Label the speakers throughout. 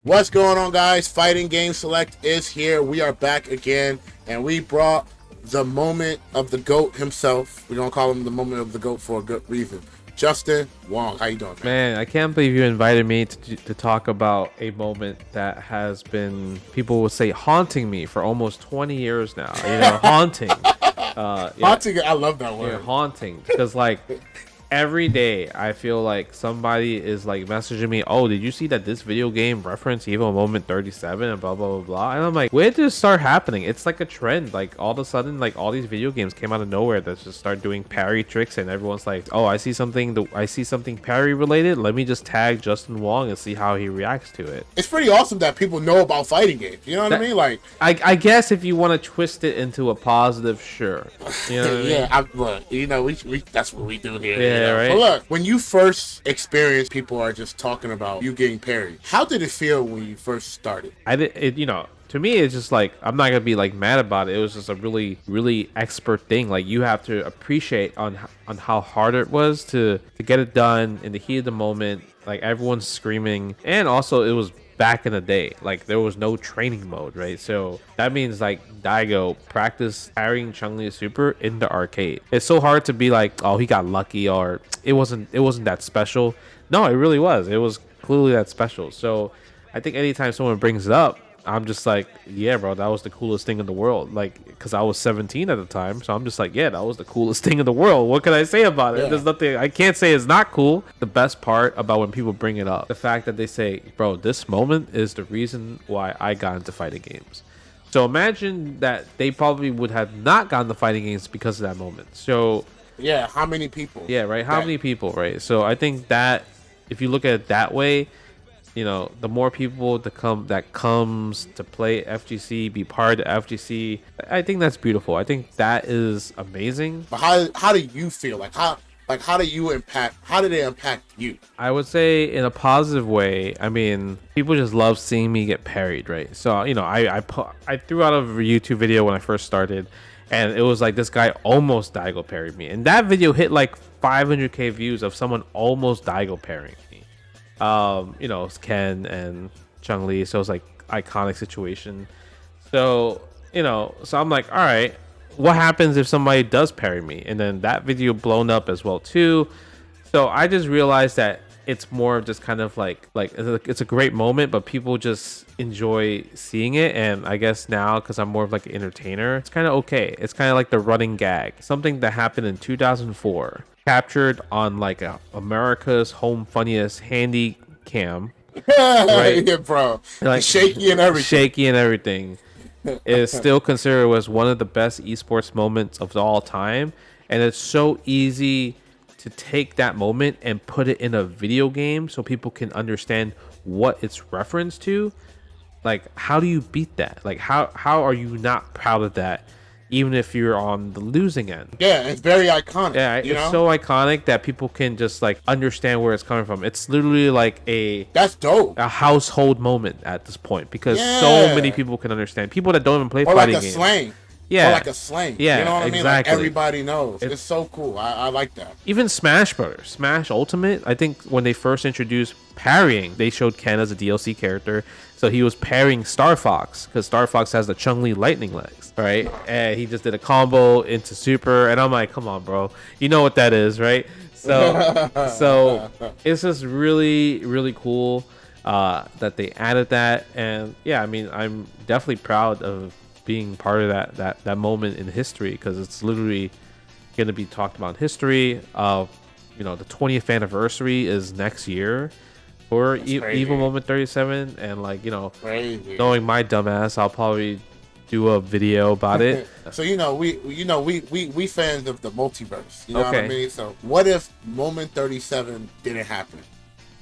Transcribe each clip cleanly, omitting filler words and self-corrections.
Speaker 1: What's going on, guys? Fighting Game Select is here. We are back again, and we brought the moment of the GOAT himself. We're gonna call him the moment of the GOAT for a good reason. Justin Wong, how you doing, man?
Speaker 2: Man, I can't believe you invited me to talk about a moment that has been, people would say, haunting me for almost 20 years now. Haunting. Yeah,
Speaker 1: Haunting, I love that word.
Speaker 2: yeah, haunting. Because, every day I feel like somebody is messaging me, oh, did you see that this video game referenced EVO Moment 37 and blah blah blah blah, and I'm like, where did this start happening? It's like a trend. Like, all of a sudden, all these video games came out of nowhere that just start doing parry tricks, and everyone's like, oh, I see something parry related, let me just tag Justin Wong and see how he reacts to it.
Speaker 1: It's pretty awesome that people know about fighting games. You know what I mean? Like,
Speaker 2: I guess if you want to twist it into a positive, sure. You know what I mean?
Speaker 1: yeah, look, we that's what we do here.
Speaker 2: Yeah, right.
Speaker 1: But look, when you first experience, people are just talking about you getting parried. How did it feel when you first started?
Speaker 2: To me, it's just like, I'm not gonna be mad about it. It was just a really, really expert thing. Like, you have to appreciate on how hard it was to get it done in the heat of the moment. Like, everyone's screaming, and also it was back in the day. Like, there was no training mode, right? So that means Daigo practiced parrying Chun-Li super in the arcade. It's so hard to be like, oh, he got lucky, or it wasn't that special. No, it really was. It was clearly that special. So I think anytime someone brings it up, I'm just like, yeah, bro, that was the coolest thing in the world. Like, because I was 17 at the time, so I'm just like, yeah, that was the coolest thing in the world. What can I say about it?
Speaker 1: Yeah.
Speaker 2: There's nothing I can't say it's not cool. The best part about when people bring it up, the fact that they say, bro, this moment is the reason why I got into fighting games. So imagine that they probably would have not gotten the fighting games because of that moment. So
Speaker 1: Yeah, how many people?
Speaker 2: yeah, right. How many people, right? So I think that if you look at it that way, the more people that comes to play FGC, be part of the FGC, I think that's beautiful. I think that is amazing.
Speaker 1: But how do you feel? How did it impact you?
Speaker 2: I would say in a positive way. I mean, people just love seeing me get parried, right? So I threw out a YouTube video when I first started, and it was like, this guy almost Daigo parried me, and that video hit 500k views of someone almost Daigo parrying me. It's Ken and Chun-Li, so it's iconic situation. So I'm like, all right, what happens if somebody does parry me? And then that video blown up as well too. So I just realized that it's more of just kind of it's a great moment, but people just enjoy seeing it. And I guess now, because I'm more of an entertainer, it's kind of okay. It's kind of like the running gag, something that happened in 2004, captured on America's Home Funniest handy cam, right?
Speaker 1: Yeah, bro. Shaky and
Speaker 2: everything is still considered as one of the best esports moments of all time. And it's so easy to take that moment and put it in a video game so people can understand what it's referenced to. How do you beat that? How are you not proud of that, even if you're on the losing end?
Speaker 1: Yeah, it's very iconic.
Speaker 2: Yeah, it's so iconic that people can just understand where it's coming from. It's literally
Speaker 1: that's dope.
Speaker 2: a household moment at this point, because so many people can understand. People that don't even play fighting games.
Speaker 1: Slang.
Speaker 2: Yeah,
Speaker 1: or a slang.
Speaker 2: Yeah,
Speaker 1: you know what
Speaker 2: exactly.
Speaker 1: I mean? Everybody knows. It's so cool. I like that.
Speaker 2: Even Smash Brothers, Smash Ultimate, I think when they first introduced parrying, they showed Ken as a DLC character. So he was parrying Star Fox, because Star Fox has the Chun-Li lightning legs, right? And he just did a combo into super, and I'm like, come on, bro. You know what that is, right? So it's just really, really cool that they added that. And yeah, I mean, I'm definitely proud of being part of that moment in history, because it's literally going to be talked about in history. The 20th anniversary is next year for EVO Moment 37, and
Speaker 1: crazy.
Speaker 2: Knowing my dumbass, I'll probably do a video about it.
Speaker 1: So we fans of the multiverse. You know what I mean? So what if Moment 37 didn't happen?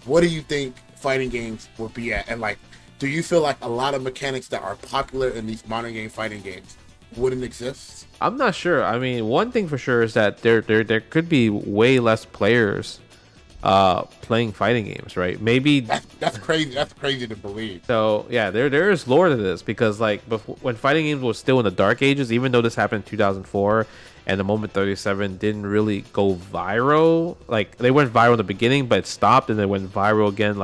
Speaker 1: What do you think fighting games would be at? And do you feel like a lot of mechanics that are popular in these modern game fighting games wouldn't exist?
Speaker 2: I'm not sure. I mean, one thing for sure is that there could be way less players playing fighting games, right? Maybe
Speaker 1: that's crazy. That's crazy to believe.
Speaker 2: So yeah, there is lore to this, because before, when fighting games was still in the dark ages, even though this happened in 2004 and the Moment 37 didn't really go viral, they went viral in the beginning, but it stopped, and they went viral again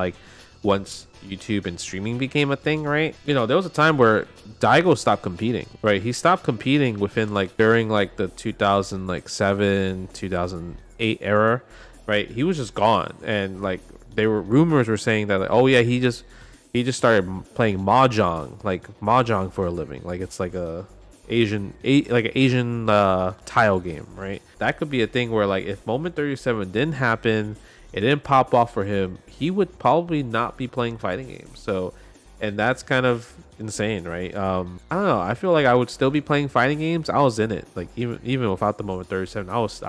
Speaker 2: once YouTube and streaming became a thing, right? You know, there was a time where Daigo stopped competing, right? He stopped competing within like during like the 2007 2008 era, right? He was just gone, and like rumors were saying that like, oh yeah, he just started playing mahjong for a living, like it's like an Asian tile game, right? That could be a thing where like if Moment 37 didn't happen, it didn't pop off for him, he would probably not be playing fighting games. So, and that's kind of insane, right? I don't know. I feel like I would still be playing fighting games. I was in it, like even without the Moment 37. I was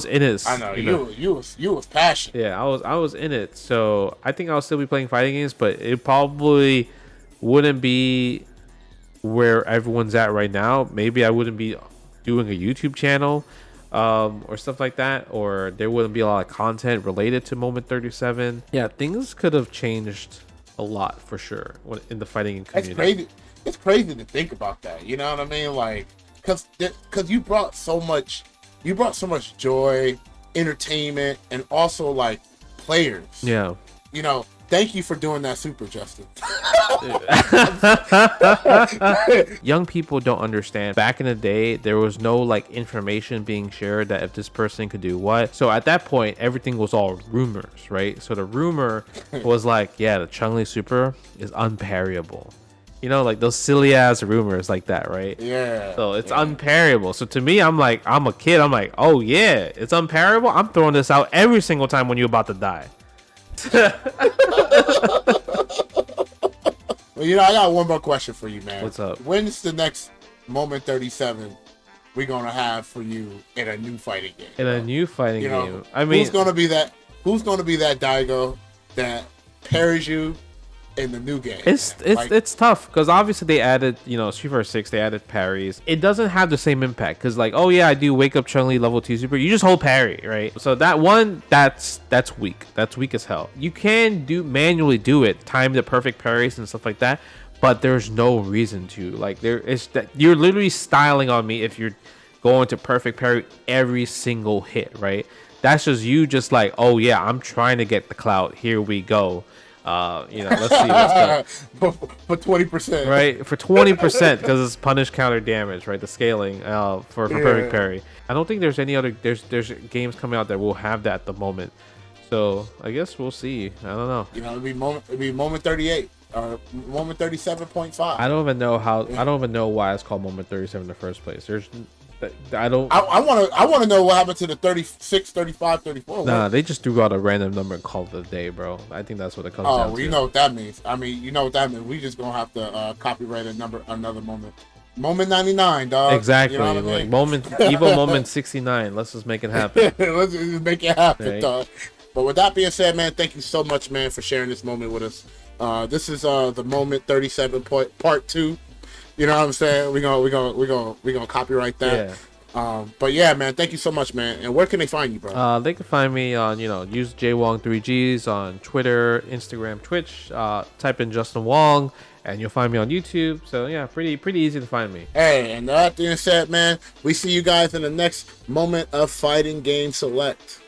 Speaker 2: in it.
Speaker 1: I know you was passionate.
Speaker 2: Yeah, I was in it. So I think I'll still be playing fighting games, but it probably wouldn't be where everyone's at right now. Maybe I wouldn't be doing a YouTube channel or stuff like that, or there wouldn't be a lot of content related to Moment 37. Yeah, things could have changed a lot for sure in the fighting community.
Speaker 1: It's crazy to think about that. You know what I mean? Like, cause you brought so much joy, entertainment, and also like players.
Speaker 2: Yeah.
Speaker 1: You know, thank you for doing that super, Justin.
Speaker 2: Young people don't understand. Back in the day, there was no like information being shared that if this person could do what. So at that point, everything was all rumors, right? So the rumor was like, yeah, the Chun-Li super is unparryable. You know, like those silly ass rumors like that, right?
Speaker 1: Yeah.
Speaker 2: So it's unparryable. So to me, I'm like, I'm a kid. I'm like, oh yeah, it's unparryable. I'm throwing this out every single time when you're about to die.
Speaker 1: Well, you know, I got one more question for you, man.
Speaker 2: What's up?
Speaker 1: When's the next Moment 37 we're gonna have for you in a new fighting game?
Speaker 2: In a new fighting game. I mean,
Speaker 1: who's gonna be that Daigo that parries you in the new game?
Speaker 2: It's tough because obviously they added, you know, Street Fighter 6, they added parries. It doesn't have the same impact because like, oh yeah, I do wake up Chun-Li level 2 super, you just hold parry, right? So that one, that's weak. That's weak as hell. You can manually do it, time the perfect parries and stuff like that, but there's no reason to. Like you're literally styling on me if you're going to perfect parry every single hit, right? That's just you just like, oh yeah, I'm trying to get the clout, here we go. You know, let's see what's
Speaker 1: for 20%,
Speaker 2: right? For 20% because it's punish counter damage, right? The scaling for perfect parry. I don't think there's any other there's games coming out that will have that at the moment. So I guess we'll see. I don't know.
Speaker 1: You know, it'd be Moment 38 or Moment 37.5.
Speaker 2: I don't even know why it's called Moment 37 in the first place. I
Speaker 1: want to know what happened to the 36, 35, 34.
Speaker 2: Nah, they just threw out a random number and called it a day, bro. I think that's what it comes down to.
Speaker 1: Oh, well, you know what that means. I mean, you know what that means. We just gonna have to copyright another moment. Moment 99, dog.
Speaker 2: Exactly.
Speaker 1: You know what I
Speaker 2: like
Speaker 1: mean?
Speaker 2: Moment EVO Moment 69. Let's just make it happen.
Speaker 1: Let's just make it happen,
Speaker 2: right.
Speaker 1: Dog. But with that being said, man, thank you so much, man, for sharing this moment with us. This is the Moment 37 part 2. You know what I'm saying? We're gonna copyright that.
Speaker 2: Yeah.
Speaker 1: But yeah, man, thank you so much, man. And where can they find you, bro?
Speaker 2: They can find me on, use JWong 3Gs on Twitter, Instagram, Twitch. Type in Justin Wong, and you'll find me on YouTube. So yeah, pretty easy to find me.
Speaker 1: Hey, and that being said, man, we see you guys in the next Moment of Fighting Game Select.